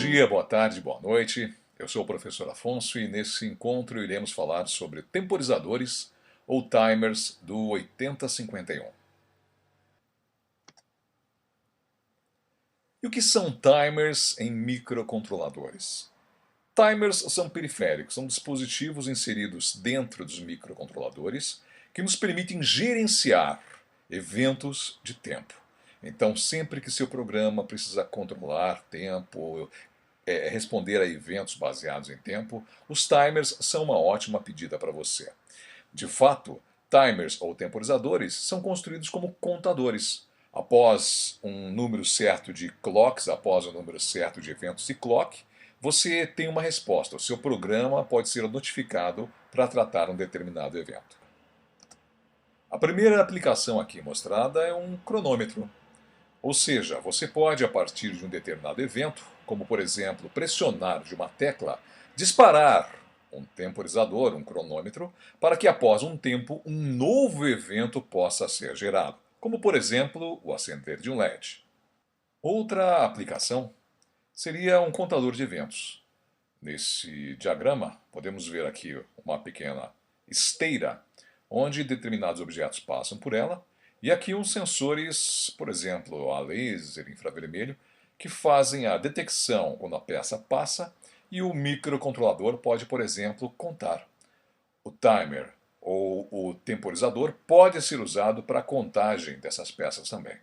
dia, boa tarde, boa noite. Eu sou o professor Afonso e nesse encontro iremos falar sobre temporizadores ou timers do 8051. E o que são timers em microcontroladores? Timers são periféricos, são dispositivos inseridos dentro dos microcontroladores que nos permitem gerenciar eventos de tempo. Então, sempre que seu programa precisa controlar tempo, responder a eventos baseados em tempo, os timers são uma ótima pedida para você. De fato, timers ou temporizadores são construídos como contadores. Após um número certo de clocks, após um número certo de eventos de clock, você tem uma resposta. O seu programa pode ser notificado para tratar um determinado evento. A primeira aplicação aqui mostrada é um cronômetro. Ou seja, você pode, a partir de um determinado evento, como por exemplo pressionar de uma tecla, disparar um temporizador, um cronômetro, para que após um tempo um novo evento possa ser gerado, como por exemplo o acender de um LED. Outra aplicação seria um contador de eventos. Nesse diagrama, podemos ver aqui uma pequena esteira, onde determinados objetos passam por ela, e aqui uns sensores, por exemplo, a laser, infravermelho, que fazem a detecção quando a peça passa, e o microcontrolador pode, por exemplo, contar. O timer ou o temporizador pode ser usado para a contagem dessas peças também.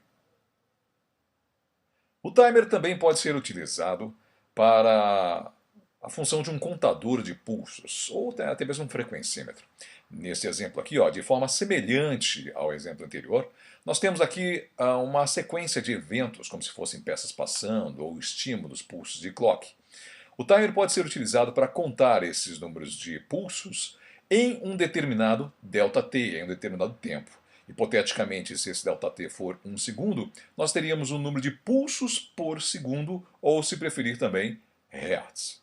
O timer também pode ser utilizado para a função de um contador de pulsos, ou até mesmo um frequencímetro. Nesse exemplo aqui, de forma semelhante ao exemplo anterior, nós temos aqui uma sequência de eventos, como se fossem peças passando ou estímulos, pulsos de clock. O timer pode ser utilizado para contar esses números de pulsos em um determinado ΔT, em um determinado tempo. Hipoteticamente, se esse ΔT for 1 segundo, nós teríamos um número de pulsos por segundo, ou se preferir também, hertz.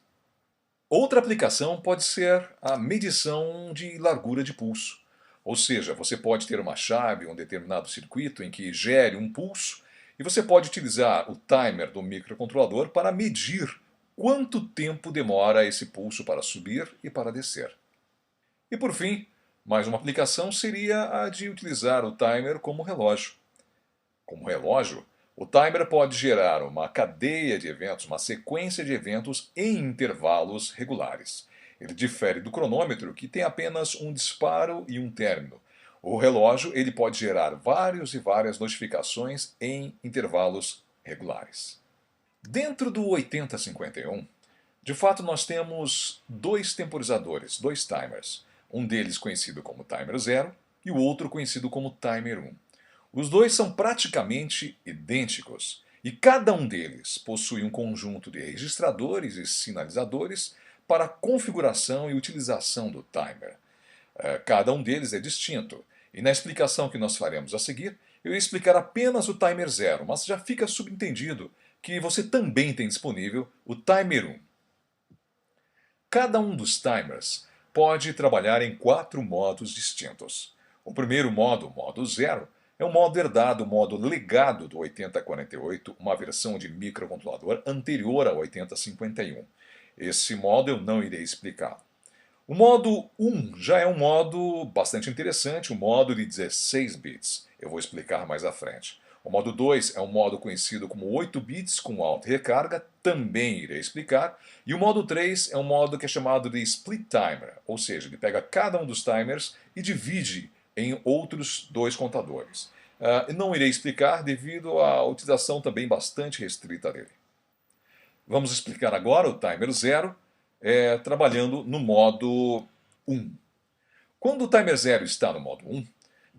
Outra aplicação pode ser a medição de largura de pulso. Ou seja, você pode ter uma chave, um determinado circuito em que gere um pulso, e você pode utilizar o timer do microcontrolador para medir quanto tempo demora esse pulso para subir e para descer. E por fim, mais uma aplicação seria a de utilizar o timer como relógio. Como relógio, o timer pode gerar uma cadeia de eventos, uma sequência de eventos em intervalos regulares. Ele difere do cronômetro, que tem apenas um disparo e um término. O relógio ele pode gerar várias e várias notificações em intervalos regulares. Dentro do 8051, de fato nós temos dois temporizadores, dois timers. Um deles conhecido como timer 0 e o outro conhecido como timer 1. Os dois são praticamente idênticos e cada um deles possui um conjunto de registradores e sinalizadores para a configuração e utilização do timer. Cada um deles é distinto e na explicação que nós faremos a seguir, eu irei explicar apenas o timer 0, mas já fica subentendido que você também tem disponível o timer 1. Cada um dos timers pode trabalhar em 4 modos distintos. O primeiro modo, o modo 0, é um modo herdado, o modo legado do 8048, uma versão de microcontrolador anterior ao 8051. Esse modo eu não irei explicar. O modo 1 já é um modo bastante interessante, um modo de 16 bits. Eu vou explicar mais à frente. O modo 2 é um modo conhecido como 8 bits com alta recarga, também irei explicar. E o modo 3 é um modo que é chamado de split timer, ou seja, ele pega cada um dos timers e divide em outros dois contadores. Não irei explicar devido à utilização também bastante restrita dele. Vamos explicar agora o timer 0, trabalhando no modo 1. Quando o timer 0 está no modo 1,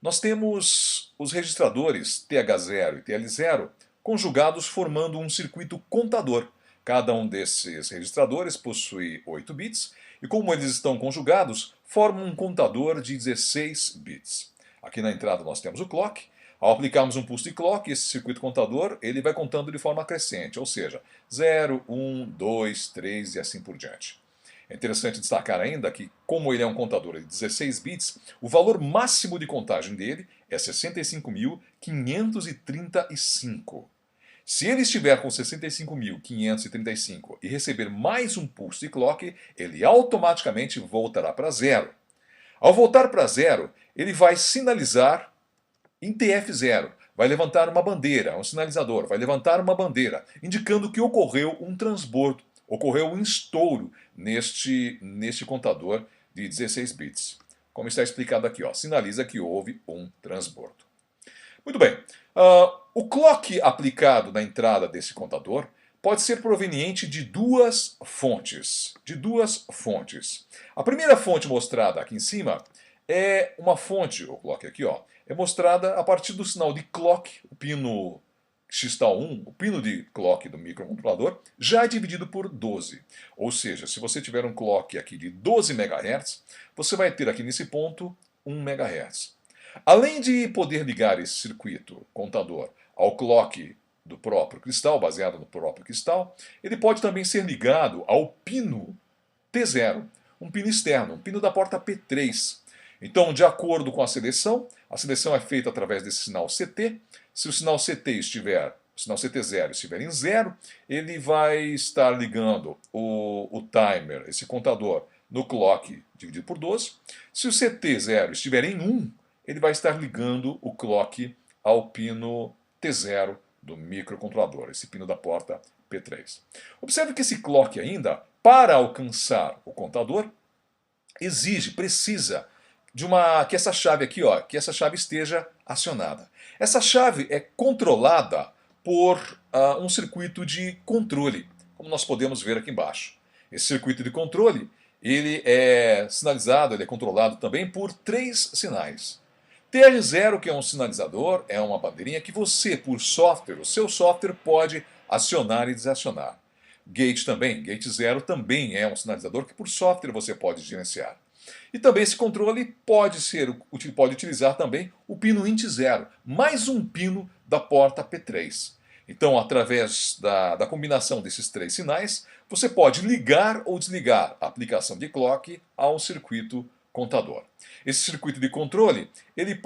nós temos os registradores TH0 e TL0 conjugados formando um circuito contador. Cada um desses registradores possui 8 bits e como eles estão conjugados, formam um contador de 16 bits. Aqui na entrada nós temos o clock. Ao aplicarmos um pulso de clock, esse circuito contador ele vai contando de forma crescente, ou seja, 0, 1, 2, 3 e assim por diante. É interessante destacar ainda que, como ele é um contador de 16 bits, o valor máximo de contagem dele é 65.535. Se ele estiver com 65.535 e receber mais um pulso de clock, ele automaticamente voltará para zero. Ao voltar para zero, ele vai sinalizar em TF0, vai levantar uma bandeira, um sinalizador, vai levantar uma bandeira, indicando que ocorreu um transbordo, ocorreu um estouro neste contador de 16 bits. Como está explicado aqui, ó, sinaliza que houve um transbordo. Muito bem, o clock aplicado na entrada desse contador pode ser proveniente de duas fontes. A primeira fonte mostrada aqui em cima é uma fonte, o clock aqui, ó, é mostrada a partir do sinal de clock, o pino X-tal1, o pino de clock do microcontrolador, já é dividido por 12. Ou seja, se você tiver um clock aqui de 12 MHz, você vai ter aqui nesse ponto 1 MHz. Além de poder ligar esse circuito contador ao clock do próprio cristal, baseado no próprio cristal, ele pode também ser ligado ao pino T0, um pino externo, um pino da porta P3. Então, de acordo com a seleção é feita através desse sinal CT. Se o sinal CT estiver, o sinal CT0 estiver em 0, ele vai estar ligando o timer, esse contador, no clock dividido por 12. Se o CT0 estiver em 1, ele vai estar ligando o clock ao pino T0 do microcontrolador, esse pino da porta P3. Observe que esse clock ainda, para alcançar o contador, precisa de que essa chave aqui, ó, que essa chave esteja acionada. Essa chave é controlada por um circuito de controle, como nós podemos ver aqui embaixo. Esse circuito de controle, ele é sinalizado, ele é controlado também por 3 sinais. TR0, que é um sinalizador, é uma bandeirinha que você, por software, o seu software pode acionar e desacionar. Gate 0 também é um sinalizador que por software você pode gerenciar. E também esse controle pode utilizar também o pino int0, mais um pino da porta P3. Então, através da combinação desses 3 sinais, você pode ligar ou desligar a aplicação de clock a um circuito contador. Esse circuito de controle, ele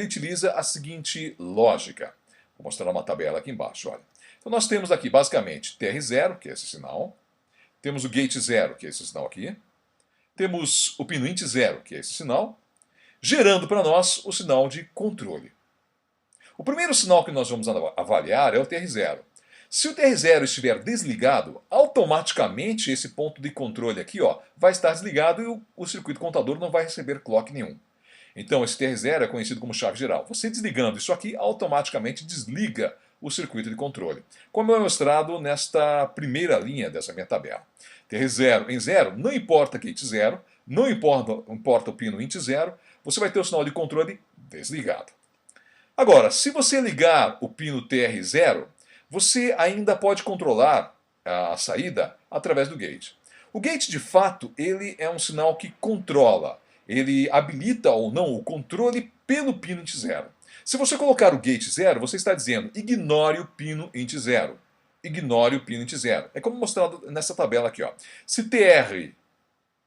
utiliza a seguinte lógica. Vou mostrar uma tabela aqui embaixo, olha. Então nós temos aqui basicamente TR0, que é esse sinal. Temos o gate 0, que é esse sinal aqui. Temos o pino int0, que é esse sinal, gerando para nós o sinal de controle. O primeiro sinal que nós vamos avaliar é o TR0. Se o TR0 estiver desligado, automaticamente esse ponto de controle aqui, ó, vai estar desligado e o circuito contador não vai receber clock nenhum. Então esse TR0 é conhecido como chave geral. Você desligando isso aqui, automaticamente desliga o circuito de controle, como é mostrado nesta primeira linha dessa minha tabela. TR0 em 0, não importa gate 0, não importa o pino int 0, você vai ter o sinal de controle desligado. Agora, se você ligar o pino TR0, você ainda pode controlar a saída através do gate. O gate, de fato, ele é um sinal que controla. Ele habilita ou não o controle pelo pino int 0. Se você colocar o gate 0, você está dizendo ignore o pino int 0. Ignore o pino int 0. É como mostrado nessa tabela aqui, ó. Se TR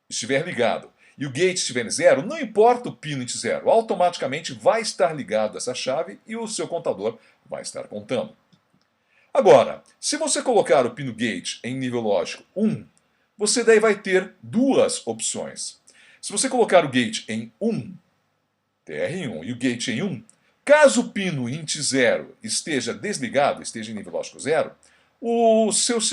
estiver ligado e o gate estiver em 0, não importa o pino int 0, automaticamente vai estar ligado essa chave e o seu contador vai estar contando. Agora, se você colocar o pino gate em nível lógico 1, você daí vai ter duas opções. Se você colocar o gate em 1, TR1, e o gate em 1, caso o pino int 0 esteja desligado, esteja em nível lógico 0,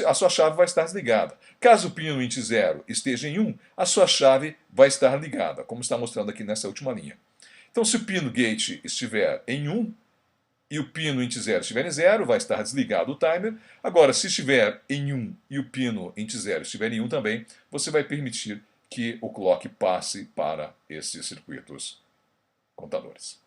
a sua chave vai estar desligada. Caso o pino int 0 esteja em 1, a sua chave vai estar ligada, como está mostrando aqui nessa última linha. Então, se o pino gate estiver em 1 e o pino int 0 estiver em 0, vai estar desligado o timer. Agora, se estiver em 1 e o pino int 0 estiver em 1 também, você vai permitir que o clock passe para esses circuitos contadores.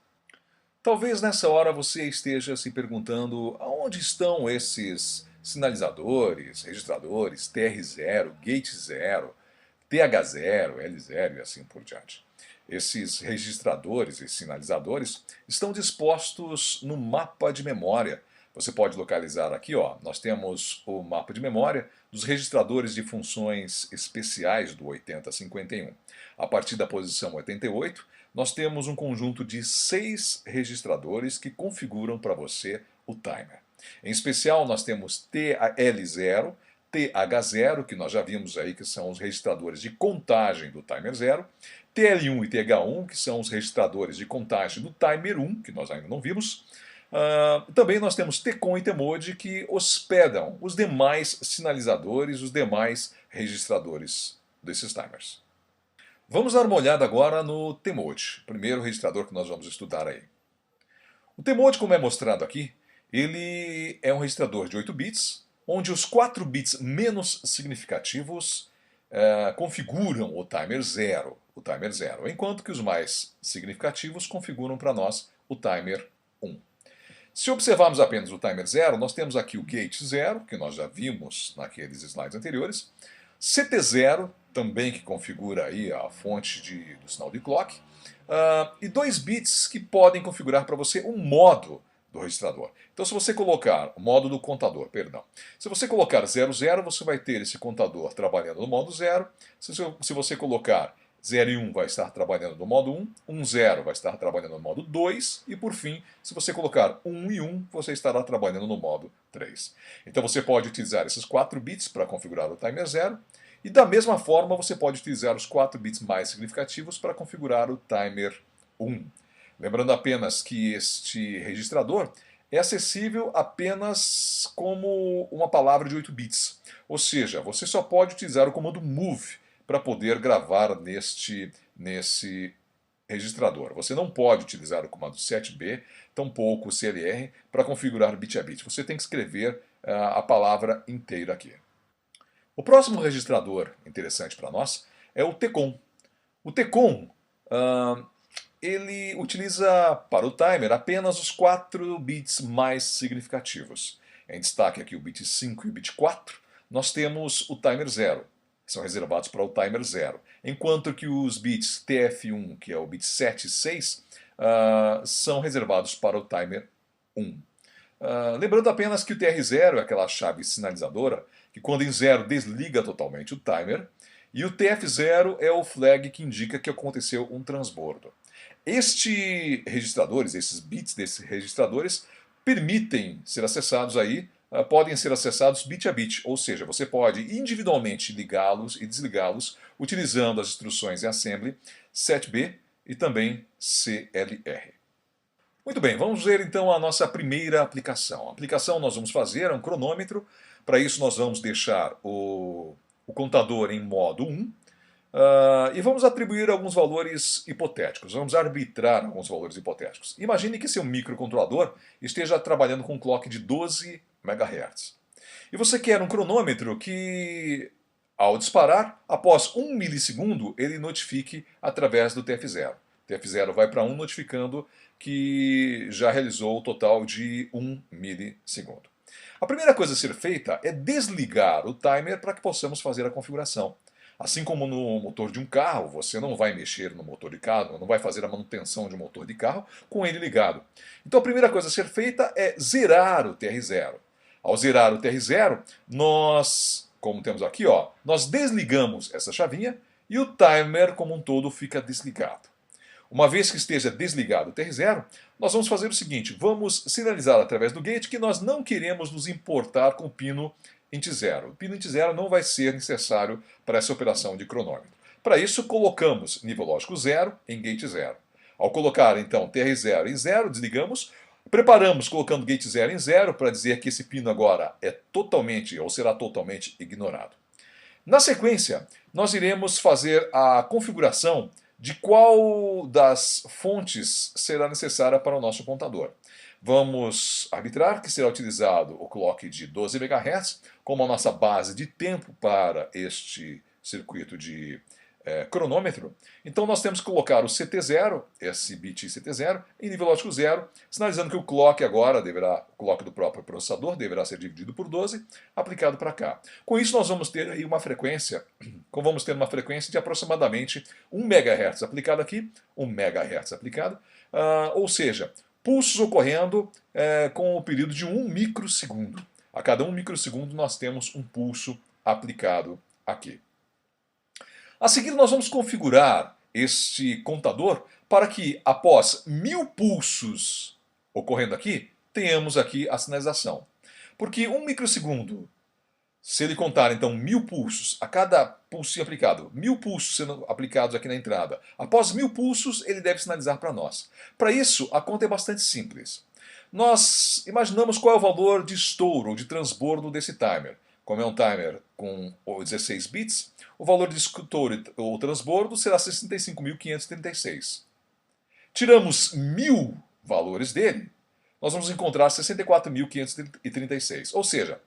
Talvez nessa hora você esteja se perguntando aonde estão esses sinalizadores, registradores, TR0, gate 0, TH0, L0 e assim por diante. Esses registradores e sinalizadores estão dispostos no mapa de memória. Você pode localizar aqui, ó, nós temos o mapa de memória dos registradores de funções especiais do 8051. A partir da posição 88, nós temos um conjunto de 6 registradores que configuram para você o timer. Em especial, nós temos TL0, TH0, que nós já vimos aí que são os registradores de contagem do timer 0, TL1 e TH1, que são os registradores de contagem do timer 1, que nós ainda não vimos. Também nós temos TCON e TMOD, que hospedam os demais sinalizadores, os demais registradores desses timers. Vamos dar uma olhada agora no TMOD, primeiro registrador que nós vamos estudar aí. O TMOD, como é mostrado aqui, ele é um registrador de 8 bits, onde os 4 bits menos significativos configuram o timer 0, enquanto que os mais significativos configuram para nós o timer 1. Se observarmos apenas o timer 0, nós temos aqui o gate 0, que nós já vimos naqueles slides anteriores, CT0, também que configura aí a fonte do sinal de clock, e 2 bits que podem configurar para você um modo do registrador. Então, se você colocar o modo do contador, perdão, se você colocar 00, você vai ter esse contador trabalhando no modo 0. Se você colocar 0 e 1, vai estar trabalhando no modo 1, 10 vai estar trabalhando no modo 2, e por fim, se você colocar 1 e 1, você estará trabalhando no modo 3. Então você pode utilizar esses 4 bits para configurar o timer 0, e da mesma forma você pode utilizar os 4 bits mais significativos para configurar o timer 1. Lembrando apenas que este registrador é acessível apenas como uma palavra de 8 bits. Ou seja, você só pode utilizar o comando move para poder gravar nesse registrador. Você não pode utilizar o comando 7B, tampouco o CLR, para configurar bit a bit. Você tem que escrever a palavra inteira aqui. O próximo registrador interessante para nós é o TCON. O TCON ele utiliza para o timer apenas os 4 bits mais significativos. Em destaque aqui o bit 5 e o bit 4, nós temos o timer 0. São reservados para o timer 0. Enquanto que os bits TF1, que é o bit 7 e 6, são reservados para o timer 1. Lembrando apenas que o TR0 é aquela chave sinalizadora que quando em 0 desliga totalmente o timer, e o TF0 é o flag que indica que aconteceu um transbordo. Estes registradores, esses bits desses registradores, permitem ser acessados aí, podem ser acessados bit a bit, ou seja, você pode individualmente ligá-los e desligá-los utilizando as instruções em assembly, setb e também CLR. Muito bem, vamos ver então a nossa primeira aplicação. A aplicação nós vamos fazer é um cronômetro. Para isso nós vamos deixar o contador em modo 1 e vamos atribuir alguns valores hipotéticos. Vamos arbitrar alguns valores hipotéticos. Imagine que seu microcontrolador esteja trabalhando com um clock de 12 MHz. E você quer um cronômetro que, ao disparar, após 1 milissegundo, ele notifique através do TF0. TF0 vai para 1 notificando que já realizou o total de 1 milissegundo. A primeira coisa a ser feita é desligar o timer para que possamos fazer a configuração. Assim como no motor de um carro, você não vai mexer no motor de carro, não vai fazer a manutenção de um motor de carro com ele ligado. Então a primeira coisa a ser feita é zerar o TR0. Ao zerar o TR0, nós, como temos aqui, nós desligamos essa chavinha e o timer como um todo fica desligado. Uma vez que esteja desligado o TR0, nós vamos fazer o seguinte, vamos sinalizar através do gate que nós não queremos nos importar com o pino int 0. O pino int 0 não vai ser necessário para essa operação de cronômetro. Para isso, colocamos nível lógico 0 em gate 0. Ao colocar, então, TR0 em 0, desligamos, preparamos colocando gate 0 em 0 para dizer que esse pino agora é totalmente ou será totalmente ignorado. Na sequência, nós iremos fazer a configuração de qual das fontes será necessária para o nosso contador. Vamos arbitrar que será utilizado o clock de 12 MHz como a nossa base de tempo para este circuito de cronômetro. Então nós temos que colocar o CT0, esse bit CT0, em nível lógico 0, sinalizando que o clock agora o clock do próprio processador deverá ser dividido por 12, aplicado para cá. Com isso nós vamos ter aí uma frequência, de aproximadamente 1 MHz aplicado aqui, 1 MHz aplicado, ou seja, pulsos ocorrendo com o período de 1 microsegundo. A cada 1 microsegundo nós temos um pulso aplicado aqui. A seguir nós vamos configurar este contador para que após 1000 pulsos ocorrendo aqui, tenhamos aqui a sinalização. Porque 1 microsegundo, se ele contar então 1000 pulsos, a cada pulso aplicado, 1000 pulsos sendo aplicados aqui na entrada, após 1000 pulsos ele deve sinalizar para nós. Para isso, a conta é bastante simples. Nós imaginamos qual é o valor de estouro ou de transbordo desse timer. Como é um timer com 16 bits, o valor de estouro ou transbordo será 65.536. Tiramos 1000 valores dele, nós vamos encontrar 64.536. Ou seja,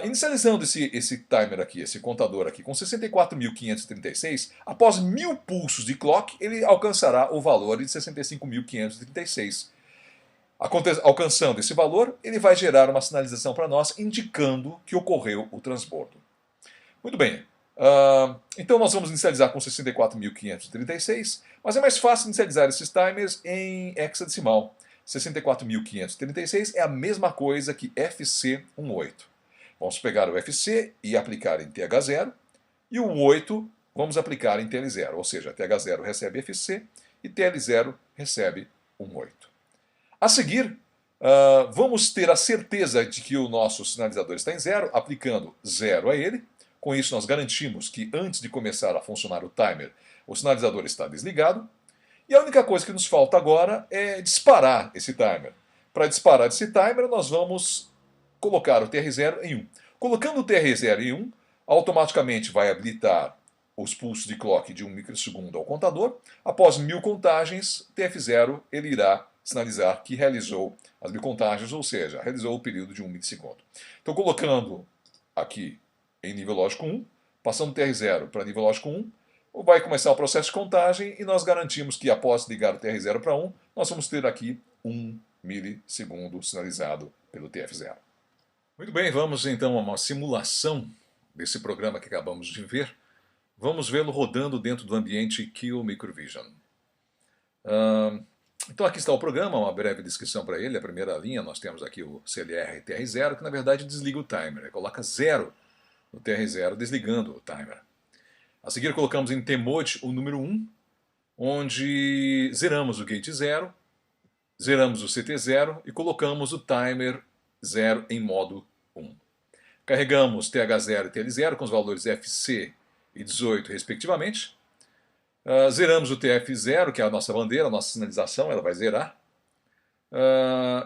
inicializando esse timer aqui, esse contador aqui, com 64.536, após 1000 pulsos de clock, ele alcançará o valor de 65.536. Alcançando esse valor, ele vai gerar uma sinalização para nós, indicando que ocorreu o transbordo. Muito bem. Então nós vamos inicializar com 64.536, mas é mais fácil inicializar esses timers em hexadecimal. 64.536 é a mesma coisa que FC18. Vamos pegar o FC e aplicar em TH0, e o 8 vamos aplicar em TL0, ou seja, TH0 recebe FC e TL0 recebe 8. A seguir, vamos ter a certeza de que o nosso sinalizador está em 0, aplicando 0 a ele. Com isso, nós garantimos que antes de começar a funcionar o timer, o sinalizador está desligado. E a única coisa que nos falta agora é disparar esse timer. Para disparar esse timer, nós vamos colocar o TR0 em 1. Colocando o TR0 em 1, automaticamente vai habilitar os pulsos de clock de 1 microsegundo ao contador. Após 1000 contagens, TF0 ele irá sinalizar que realizou as 1000 contagens, ou seja, realizou o período de 1 milissegundo. Então, colocando aqui em nível lógico 1, passando TR0 para nível lógico 1, vai começar o processo de contagem e nós garantimos que após ligar o TR0 para 1, nós vamos ter aqui 1 milissegundo sinalizado pelo TF0. Muito bem, vamos então a uma simulação desse programa que acabamos de ver. Vamos vê-lo rodando dentro do ambiente Kill Microvision. Então aqui está o programa, uma breve descrição para ele. A primeira linha, nós temos aqui o CLR TR0, que na verdade desliga o timer. Coloca 0 no TR0, desligando o timer. A seguir colocamos em tmode o número 1, onde zeramos o gate 0, zeramos o CT0 e colocamos o timer 0 em modo 1. Carregamos TH0 e TL0 com os valores FC e 18 respectivamente. Zeramos o TF0, que é a nossa bandeira, a nossa sinalização, ela vai zerar.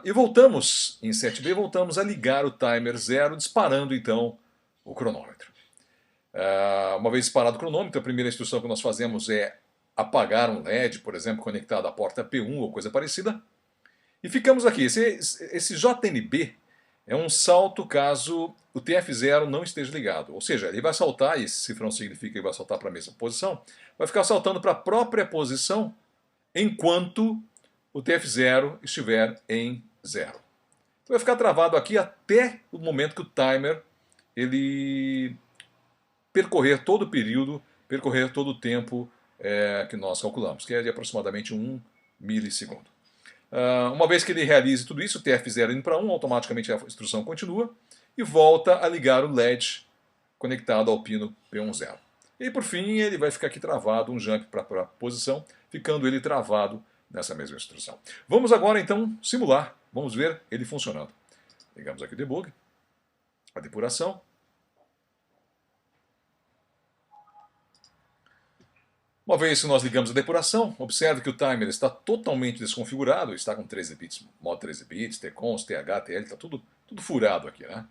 E voltamos, em 7B, voltamos a ligar o timer 0, disparando então o cronômetro. Uma vez disparado o cronômetro, a primeira instrução que nós fazemos é apagar um LED, por exemplo, conectado à porta P1 ou coisa parecida. E ficamos aqui. Esse JNB é um salto caso o TF0 não esteja ligado. Ou seja, ele vai saltar, e esse cifrão significa que ele vai saltar para a mesma posição, vai ficar saltando para a própria posição enquanto o TF0 estiver em 0. Então vai ficar travado aqui até o momento que o timer ele percorrer todo o período, percorrer todo o tempo que nós calculamos, que é de aproximadamente 1 milissegundo. Uma vez que ele realize tudo isso, o TF0 indo para 1, automaticamente a instrução continua e volta a ligar o LED conectado ao pino P10. E por fim ele vai ficar aqui travado, um jump para a posição, ficando ele travado nessa mesma instrução. Vamos agora então simular, vamos ver ele funcionando. Ligamos aqui o debug, a depuração. Uma vez que nós ligamos a depuração, observe que o timer está totalmente desconfigurado, está com 13 bits, modo 13 bits, TCONS, TH, TL, está tudo furado aqui, né?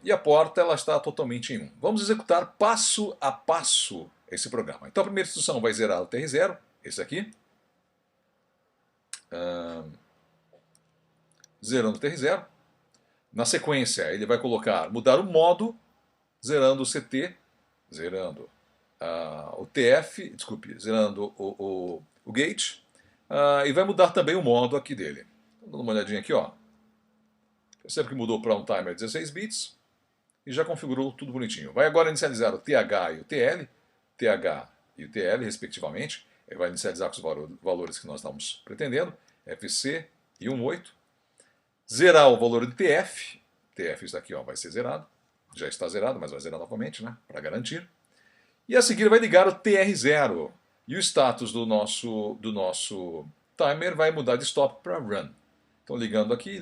E a porta ela está totalmente em 1. Vamos executar passo a passo esse programa. Então a primeira instrução vai zerar o TR0, esse aqui. Zerando o TR0. Na sequência ele vai mudar o modo, zerando o CT, zerando o TF, zerando o gate, e vai mudar também o modo aqui dele. Dando uma olhadinha aqui, ó. Percebe que mudou para um timer de 16 bits e já configurou tudo bonitinho. Vai agora inicializar o TH e o TL, respectivamente. Ele vai inicializar com os valores que nós estamos pretendendo, FC e 18. Zerar o valor de TF. TF está aqui, ó, vai ser zerado. Já está zerado, mas vai zerar novamente, né, para garantir. E a seguir vai ligar o TR0. E o status do nosso timer vai mudar de stop para run. Então ligando aqui.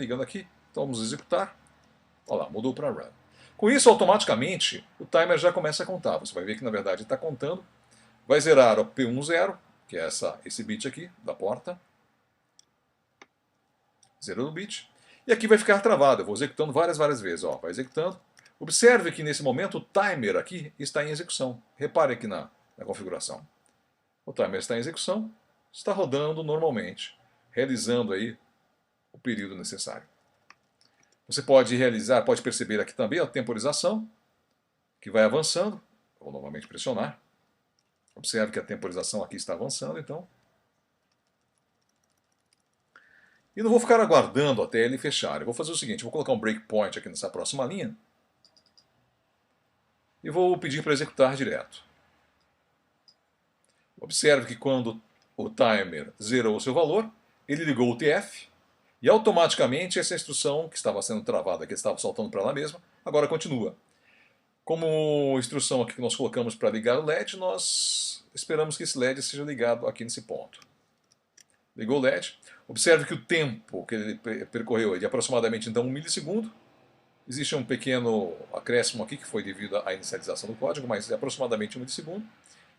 Então vamos executar. Olha lá, mudou para Run. Com isso, automaticamente, o timer já começa a contar. Você vai ver que, na verdade, está contando. Vai zerar o P10, que é esse bit aqui da porta. Zerou o bit. E aqui vai ficar travado. Eu vou executando várias vezes. Ó, vai executando. Observe que, nesse momento, o timer aqui está em execução. Repare aqui na configuração. O timer está em execução, está rodando normalmente, realizando aí o período necessário. Você pode perceber aqui também a temporização, que vai avançando. Vou novamente pressionar. Observe que a temporização aqui está avançando, então. E não vou ficar aguardando até ele fechar. Eu vou fazer o seguinte, vou colocar um breakpoint aqui nessa próxima linha. E vou pedir para executar direto. Observe que quando o timer zerou o seu valor, ele ligou o TF, e automaticamente essa instrução que estava sendo travada, que estava saltando para lá mesma, agora continua. Como instrução aqui que nós colocamos para ligar o LED, nós esperamos que esse LED seja ligado aqui nesse ponto. Ligou o LED. Observe que o tempo que ele percorreu é de aproximadamente então 1 milissegundo. Existe um pequeno acréscimo aqui que foi devido à inicialização do código, mas é aproximadamente 1 milissegundo.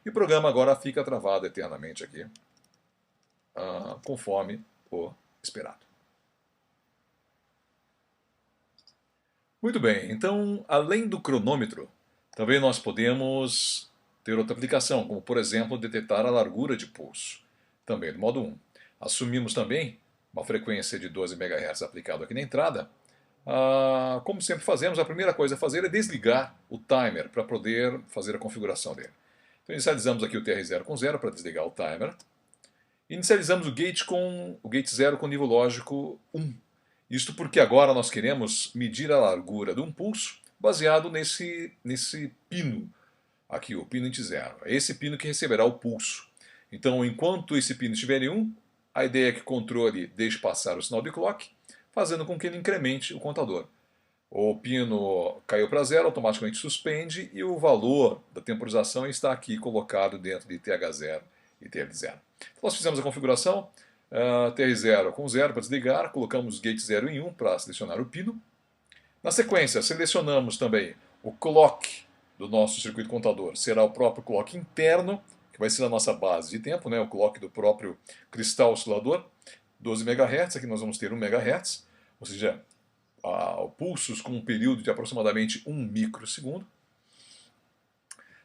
E o programa agora fica travado eternamente aqui, conforme o esperado. Muito bem, então, além do cronômetro, também nós podemos ter outra aplicação, como, por exemplo, detectar a largura de pulso, também no modo 1. Assumimos também uma frequência de 12 MHz aplicado aqui na entrada. Como sempre fazemos, a primeira coisa a fazer é desligar o timer para poder fazer a configuração dele. Então, inicializamos aqui o TR0 com 0 para desligar o timer. Inicializamos o gate 0 com nível lógico 1. Isto porque agora nós queremos medir a largura de um pulso baseado nesse pino, aqui, o pino int 0. É esse pino que receberá o pulso. Então, enquanto esse pino estiver em 1, a ideia é que o controle deixe passar o sinal de clock, fazendo com que ele incremente o contador. O pino caiu para 0, automaticamente suspende e o valor da temporização está aqui colocado dentro de TH0 e TL0. Então, nós fizemos a configuração, TR0 com 0 para desligar, colocamos gate 0 em 1 para selecionar o pino. Na sequência, selecionamos também o clock do nosso circuito contador, será o próprio clock interno, que vai ser a nossa base de tempo, né? O clock do próprio cristal oscilador, 12 MHz, aqui nós vamos ter 1 MHz, ou seja, pulsos com um período de aproximadamente 1 microsegundo.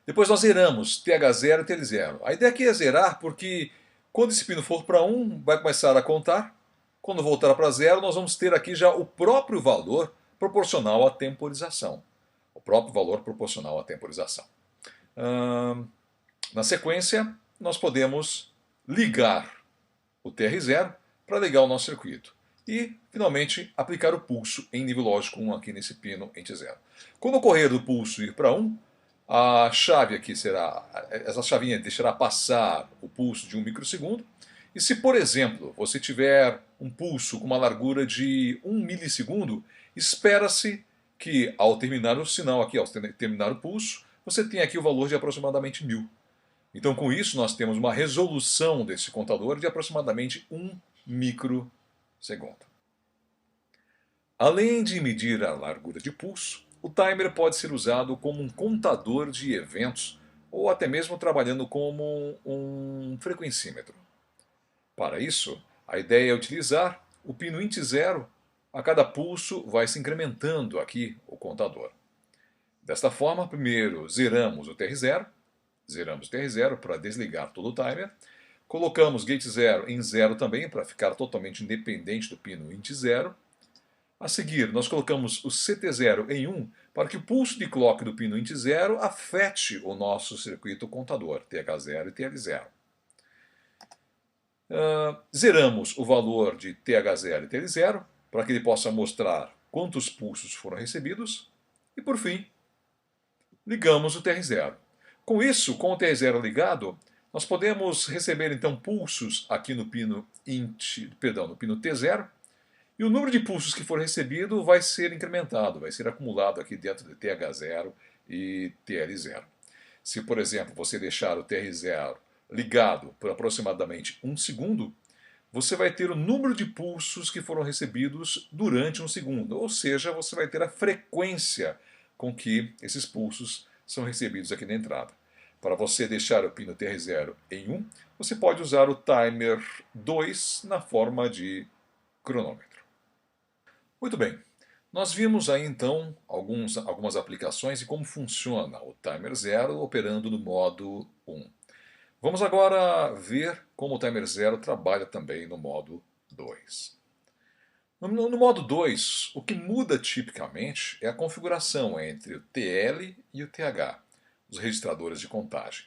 Depois nós zeramos TH0 e TL0. A ideia aqui é zerar porque quando esse pino for para 1, vai começar a contar. Quando voltar para 0, nós vamos ter aqui já o próprio valor proporcional à temporização. O próprio valor proporcional à temporização. Na sequência, nós podemos ligar o TR0 para ligar o nosso circuito. E, finalmente, aplicar o pulso em nível lógico 1 aqui nesse pino int 0. Quando ocorrer do pulso ir para 1, a chave aqui será, essa chavinha deixará passar o pulso de 1 microsegundo. E se, por exemplo, você tiver um pulso com uma largura de 1 milissegundo, espera-se que ao terminar o sinal aqui, ao terminar o pulso, você tenha aqui o valor de aproximadamente 1000. Então, com isso, nós temos uma resolução desse contador de aproximadamente 1 microsegundo. Além de medir a largura de pulso, o timer pode ser usado como um contador de eventos ou até mesmo trabalhando como um frequencímetro. Para isso, a ideia é utilizar o pino int 0. A cada pulso vai se incrementando aqui o contador. Desta forma, primeiro zeramos o TR0, para desligar todo o timer. Colocamos gate 0 em 0 também, para ficar totalmente independente do pino int 0. A seguir, nós colocamos o CT0 em 1 para que o pulso de clock do pino int 0 afete o nosso circuito contador, TH0 e TL0. Zeramos o valor de TH0 e TL0 para que ele possa mostrar quantos pulsos foram recebidos. E, por fim, ligamos o TR0. Com isso, com o TR0 ligado, nós podemos receber então pulsos aqui no pino no pino T0, e o número de pulsos que for recebido vai ser incrementado, vai ser acumulado aqui dentro de TH0 e TL0. Se, por exemplo, você deixar o TR0 ligado por aproximadamente 1 segundo, você vai ter o número de pulsos que foram recebidos durante um segundo, ou seja, você vai ter a frequência com que esses pulsos são recebidos aqui na entrada. Para você deixar o pino TR0 em 1, você pode usar o timer 2 na forma de cronômetro. Muito bem, nós vimos aí então algumas aplicações e como funciona o timer 0 operando no modo 1. Vamos agora ver como o timer 0 trabalha também no modo 2. No modo 2, o que muda tipicamente é a configuração entre o TL e o TH, os registradores de contagem.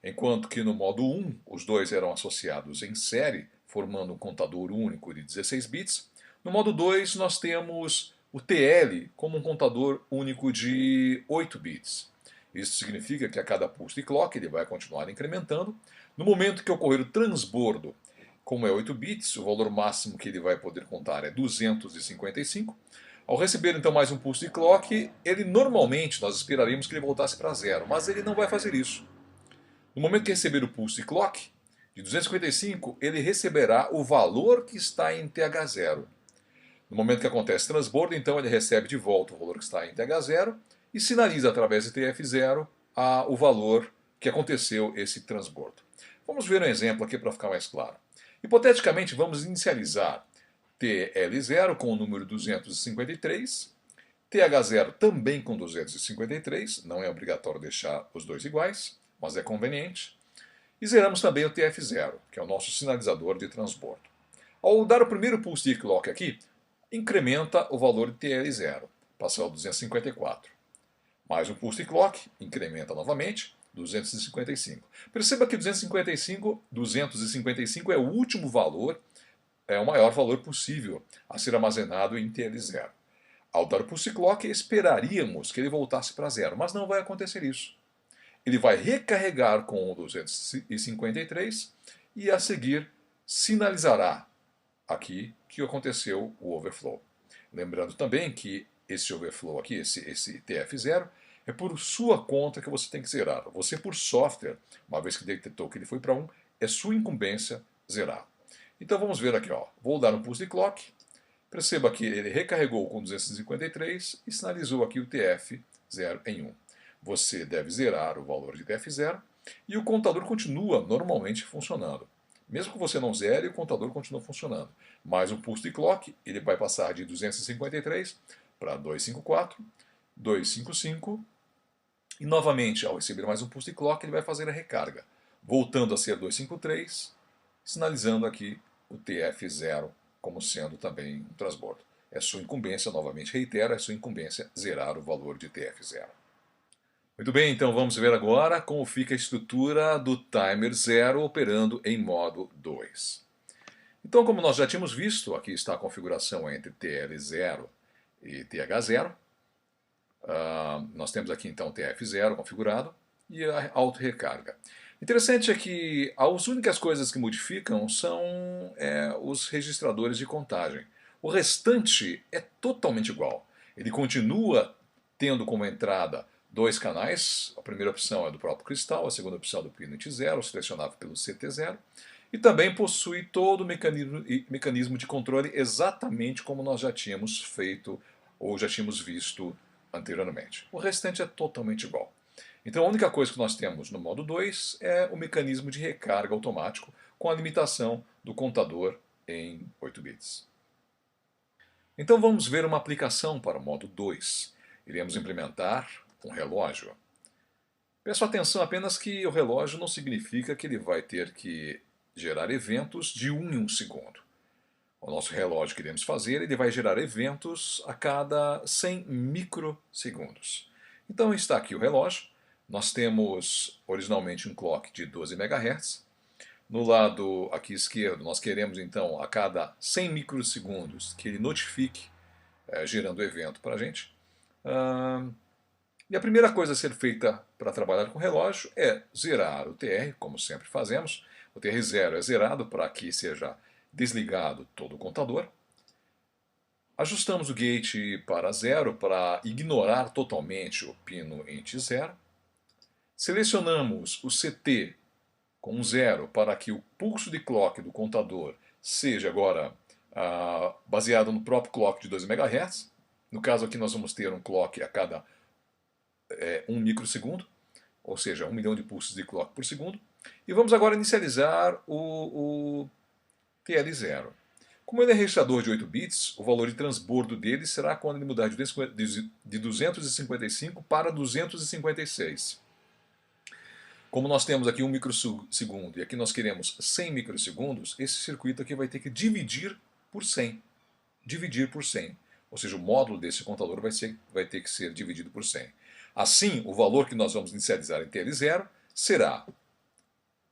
Enquanto que no modo 1, os dois eram associados em série, formando um contador único de 16 bits, no modo 2 nós temos o TL como um contador único de 8 bits. Isso significa que a cada pulse de clock ele vai continuar incrementando. No momento que ocorrer o transbordo, como é 8 bits, o valor máximo que ele vai poder contar é 255. Ao receber então mais um pulso de clock, ele normalmente nós esperaríamos que ele voltasse para zero, mas ele não vai fazer isso. No momento que receber o pulso de clock, de 255, ele receberá o valor que está em TH0. No momento que acontece transbordo, então ele recebe de volta o valor que está em TH0 e sinaliza através de TF0 o valor que aconteceu esse transbordo. Vamos ver um exemplo aqui para ficar mais claro. Hipoteticamente, vamos inicializar TL0 com o número 253, TH0 também com 253, não é obrigatório deixar os dois iguais, mas é conveniente. E zeramos também o TF0, que é o nosso sinalizador de transbordo. Ao dar o primeiro pulse de clock aqui, incrementa o valor de TL0, passou a 254. Mais um pulse de clock, incrementa novamente, 255. Perceba que 255 é o último valor, é o maior valor possível a ser armazenado em TL0. Ao dar o pulse clock, esperaríamos que ele voltasse para zero, mas não vai acontecer isso. Ele vai recarregar com o 253 e a seguir sinalizará aqui que aconteceu o overflow. Lembrando também que esse overflow aqui, esse TF0, é por sua conta que você tem que zerar. Você, por software, uma vez que detectou que ele foi para 1, é sua incumbência zerar. Então vamos ver aqui. Ó. Vou dar um pulse de clock. Perceba que ele recarregou com 253 e sinalizou aqui o TF0 em 1. Você deve zerar o valor de TF0 e o contador continua normalmente funcionando. Mesmo que você não zere, o contador continua funcionando. Mais um pulse de clock, ele vai passar de 253 para 254, 255 e novamente, ao receber mais um pulse de clock, ele vai fazer a recarga, voltando a ser 253, sinalizando aqui o TF0 como sendo também um transbordo. É sua incumbência, novamente reitero, é sua incumbência zerar o valor de TF0. Muito bem, então vamos ver agora como fica a estrutura do timer 0 operando em modo 2. Então, como nós já tínhamos visto, aqui está a configuração entre TL0 e TH0. Nós temos aqui então TF0 configurado e a auto-recarga. Interessante é que as únicas coisas que modificam são os registradores de contagem. O restante é totalmente igual. Ele continua tendo como entrada dois canais. A primeira opção é do próprio cristal, a segunda opção é do pino T0, selecionável pelo CT0. E também possui todo o mecanismo de controle exatamente como nós já tínhamos feito ou já tínhamos visto anteriormente. O restante é totalmente igual. Então a única coisa que nós temos no modo 2 é o mecanismo de recarga automático com a limitação do contador em 8 bits. Então vamos ver uma aplicação para o modo 2. Iremos implementar um relógio. Peço atenção apenas que o relógio não significa que ele vai ter que gerar eventos de 1 em 1 segundo. O nosso relógio que iremos fazer, ele vai gerar eventos a cada 100 microsegundos. Então está aqui o relógio. Nós temos originalmente um clock de 12 MHz. No lado aqui esquerdo, nós queremos então a cada 100 microsegundos que ele notifique, gerando evento para a gente. E a primeira coisa a ser feita para trabalhar com o relógio é zerar o TR, como sempre fazemos. O TR0 é zerado para que seja desligado todo o contador. Ajustamos o gate para 0 para ignorar totalmente o pino em T0. Selecionamos o CT com 0 para que o pulso de clock do contador seja agora baseado no próprio clock de 2 MHz. No caso aqui nós vamos ter um clock a cada 1 microsegundo, ou seja, 1 milhão de pulsos de clock por segundo. E vamos agora inicializar o TL0. Como ele é registrador de 8 bits, o valor de transbordo dele será quando ele mudar de 255 para 256. Como nós temos aqui 1 microsegundo e aqui nós queremos 100 microsegundos, esse circuito aqui vai ter que dividir por 100. Dividir por 100. Ou seja, o módulo desse contador vai ter que ser dividido por 100. Assim, o valor que nós vamos inicializar em TL0 será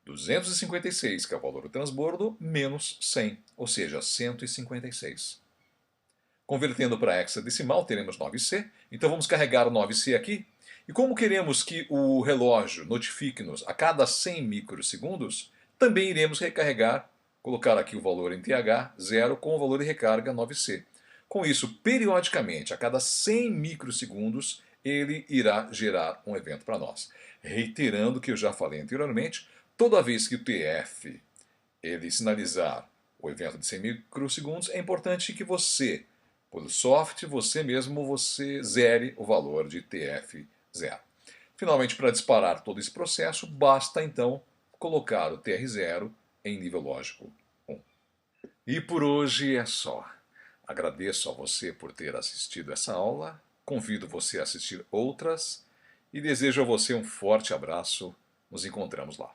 256, que é o valor do transbordo, menos 100, ou seja, 156. Convertendo para hexadecimal, teremos 9C. Então vamos carregar o 9C aqui. E como queremos que o relógio notifique-nos a cada 100 microsegundos, também iremos recarregar, colocar aqui o valor em TH 0 com o valor de recarga 9C. Com isso, periodicamente, a cada 100 microsegundos, ele irá gerar um evento para nós. Reiterando o que eu já falei anteriormente, toda vez que o TF ele sinalizar o evento de 100 microsegundos, é importante que você, pelo software, você zere o valor de TF0. Finalmente, para disparar todo esse processo, basta então colocar o TR0 em nível lógico 1. E por hoje é só. Agradeço a você por ter assistido essa aula, convido você a assistir outras e desejo a você um forte abraço. Nos encontramos lá.